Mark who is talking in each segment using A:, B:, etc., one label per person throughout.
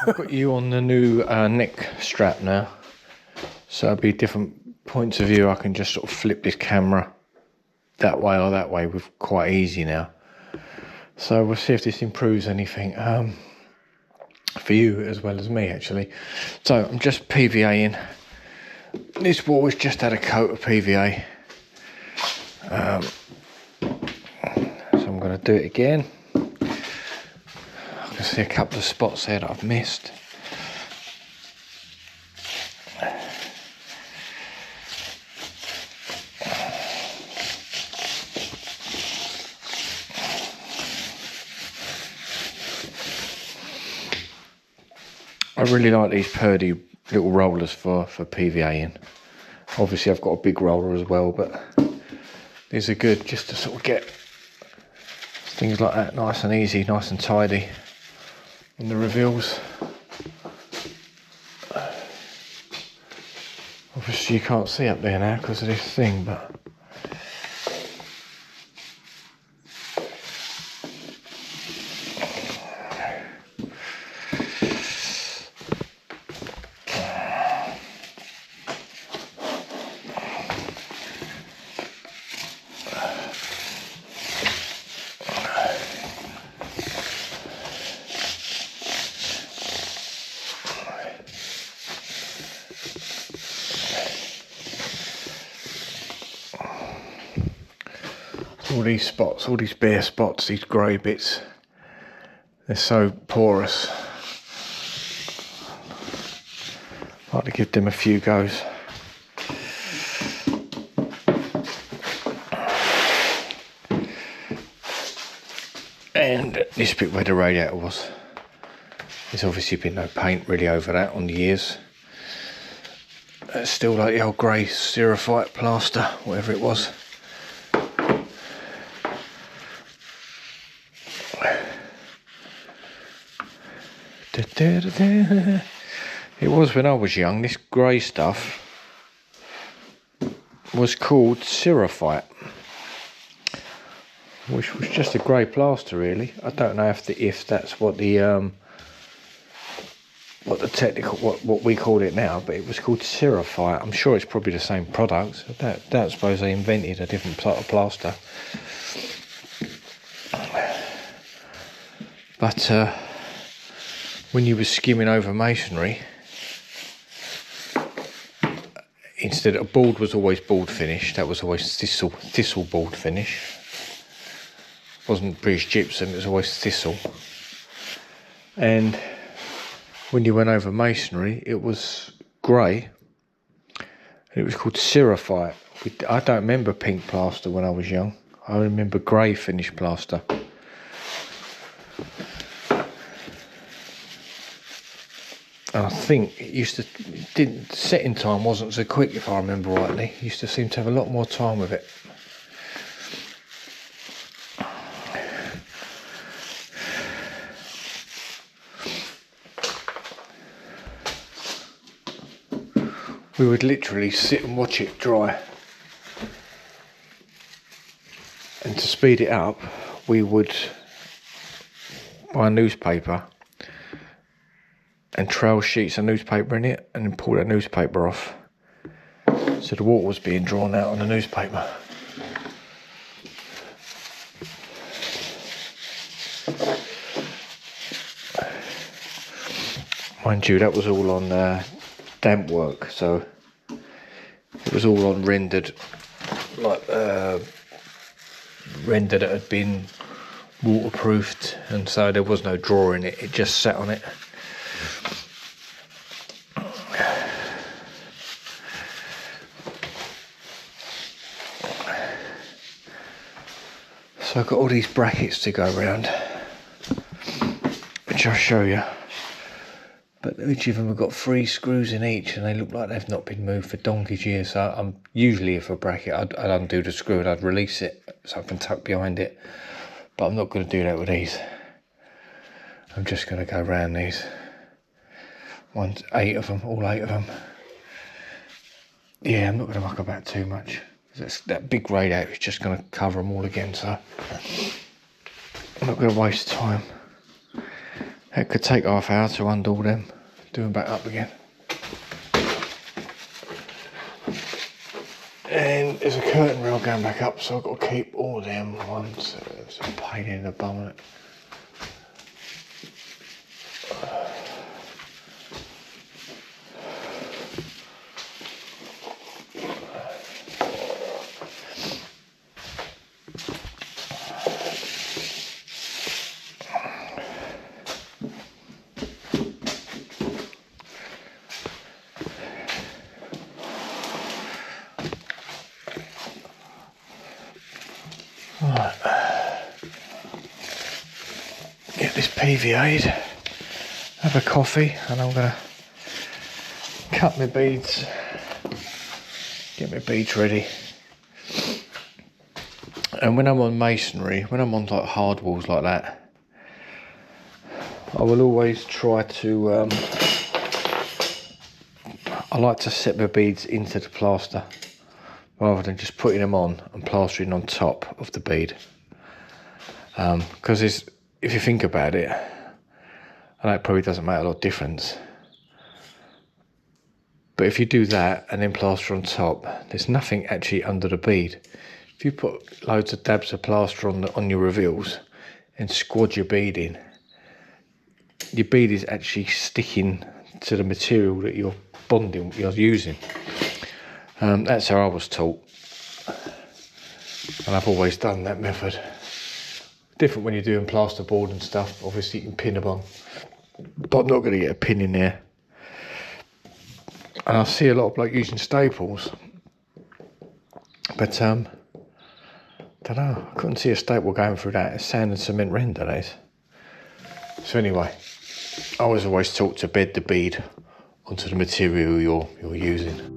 A: I've got you on the new neck strap now, so it'll be different points of view. I can just sort of flip this camera that way or that way with quite easy now. So we'll see if this improves anything for you as well as me actually. So I'm just PVAing. This wall has just had a coat of PVA. So I'm going to do it again. I can see a couple of spots there that I've missed. I really like these Purdy little rollers for PVAing. Obviously I've got a big roller as well, but these are good just to sort of get things like that nice and easy, nice and tidy in the reveals. Obviously you can't see up there now because of this thing, but all these spots, all these bare spots, these grey bits, they're so porous. I like to give them a few goes. And this bit where the radiator was, there's obviously been no paint really over that on the years. It's still like the old grey cerafite plaster, whatever it was. It was when I was young. This grey stuff was called cerafite, which was just a grey plaster really. I don't know if that's what the technical what we called it now, but it was called cerafite. I'm sure it's probably the same product. I don't suppose they invented a different type of plaster, but when you were skimming over masonry, instead of board was always board finish. That was always thistle board finish. It wasn't British gypsum, it was always thistle. And when you went over masonry, it was grey. It was called cerafite. I don't remember pink plaster when I was young. I remember grey finish plaster. And I think setting time wasn't so quick, if I remember rightly. It used to seem to have a lot more time with it. We would literally sit and watch it dry. And to speed it up, we would buy a newspaper and trail sheets of newspaper in it and then pull that newspaper off. So the water was being drawn out on the newspaper. Mind you, that was all on damp work, so it was all on rendered, like render that had been waterproofed, and so there was no drawer in it, it just sat on it. So I've got all these brackets to go around, which I'll show you. But each of them have got 3 screws in each, and they look like they've not been moved for donkey's years. So I'm usually, if a bracket, I'd undo the screw and I'd release it so I can tuck behind it. But I'm not going to do that with these. I'm just going to go around these. 8 of them, all 8 of them. Yeah, I'm not going to muck about too much. That big radiator is just going to cover them all again, so I'm not going to waste time. It could take half an hour to undo them, do them back up again. And there's a curtain rail going back up, so I've got to keep all them ones. It's a pain in the bum, isn't it? Get this PVA'd, have a coffee, and I'm going to cut my beads, get my beads ready. And when I'm on masonry, when I'm on like hard walls like that, I will always try to, I like to set my beads into the plaster rather than just putting them on and plastering on top of the bead. Because if you think about it, I know it probably doesn't make a lot of difference, but if you do that and then plaster on top, there's nothing actually under the bead. If you put loads of dabs of plaster on your reveals and squad your bead in, your bead is actually sticking to the material that you're bonding, you're using. That's how I was taught, and I've always done that method. Different when you're doing plasterboard and stuff. Obviously you can pin them on, but I'm not going to get a pin in there. And I see a lot of like using staples, but don't know, I couldn't see a staple going through that. It's sand and cement render, that is. So anyway, I was always taught to bed the bead onto the material you're using.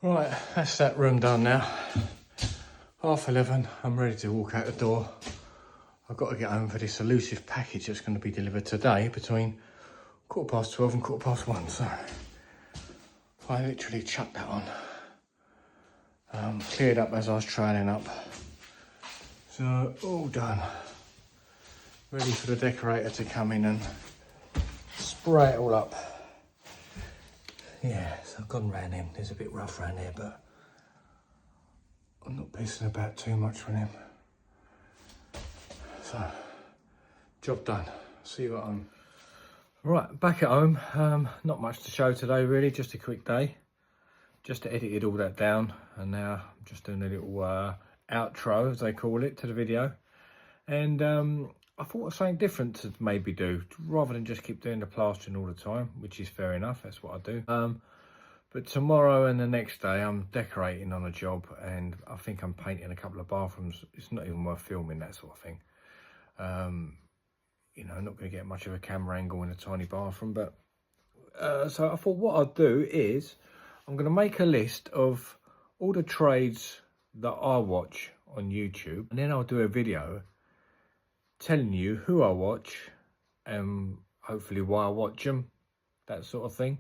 A: Right, that's that room done now. 11:30, I'm ready to walk out the door. I've got to get home for this elusive package that's going to be delivered today between 12:15 and 1:15. So I literally chucked that on. Cleared up as I was trailing up. So all done. Ready for the decorator to come in and spray it all up. Yeah, so I've gone round him. There's a bit rough around here, but I'm not pissing about too much with him. So, job done. See you at home. Right, back at home. Not much to show today really, just a quick day. Just edited all that down, and now I'm just doing a little outro, as they call it, to the video. And I thought of something different to maybe do, rather than just keep doing the plastering all the time, which is fair enough, that's what I do. But tomorrow and the next day I'm decorating on a job, and I think I'm painting a couple of bathrooms. It's not even worth filming, that sort of thing. You know, I'm not going to get much of a camera angle in a tiny bathroom, but so I thought what I'd do is I'm going to make a list of all the trades that I watch on YouTube, and then I'll do a video telling you who I watch and hopefully why I watch them, that sort of thing.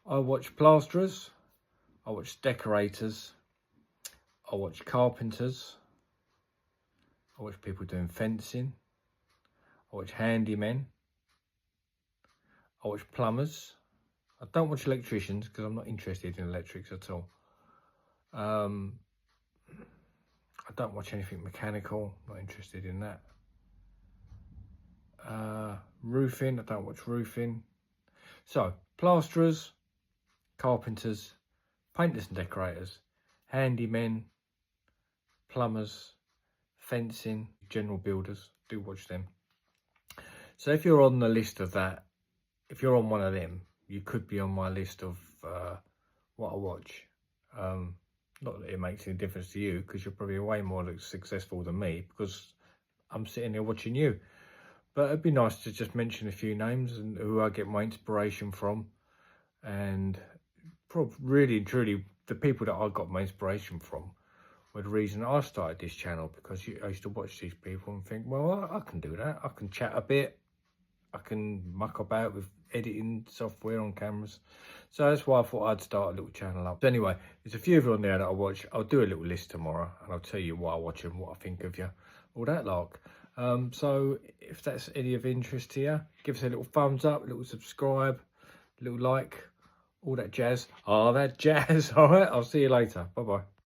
A: I watch plasterers, I watch decorators, I watch carpenters, I watch people doing fencing, I watch handymen, I watch plumbers. I don't watch electricians because I'm not interested in electrics at all. I don't watch anything mechanical, not interested in that. Roofing, I don't watch roofing. So, plasterers, carpenters, painters and decorators, handymen, plumbers, fencing, general builders, do watch them. So if you're on the list of that, if you're on one of them, you could be on my list of what I watch. Not that it makes any difference to you, because you're probably way more successful than me, because I'm sitting here watching you. But it'd be nice to just mention a few names and who I get my inspiration from. And probably really and truly, the people that I got my inspiration from were the reason I started this channel, because I used to watch these people and think, well, I can do that. I can chat a bit. I can muck about with editing software on cameras. So that's why I thought I'd start a little channel up. So anyway, there's a few of you on there that I watch. I'll do a little list tomorrow and I'll tell you why I watch and what I think of you, all that lark. So if that's any of interest to you, give us a little thumbs up, a little subscribe, a little like, all that jazz. All right, I'll see you later. Bye-bye.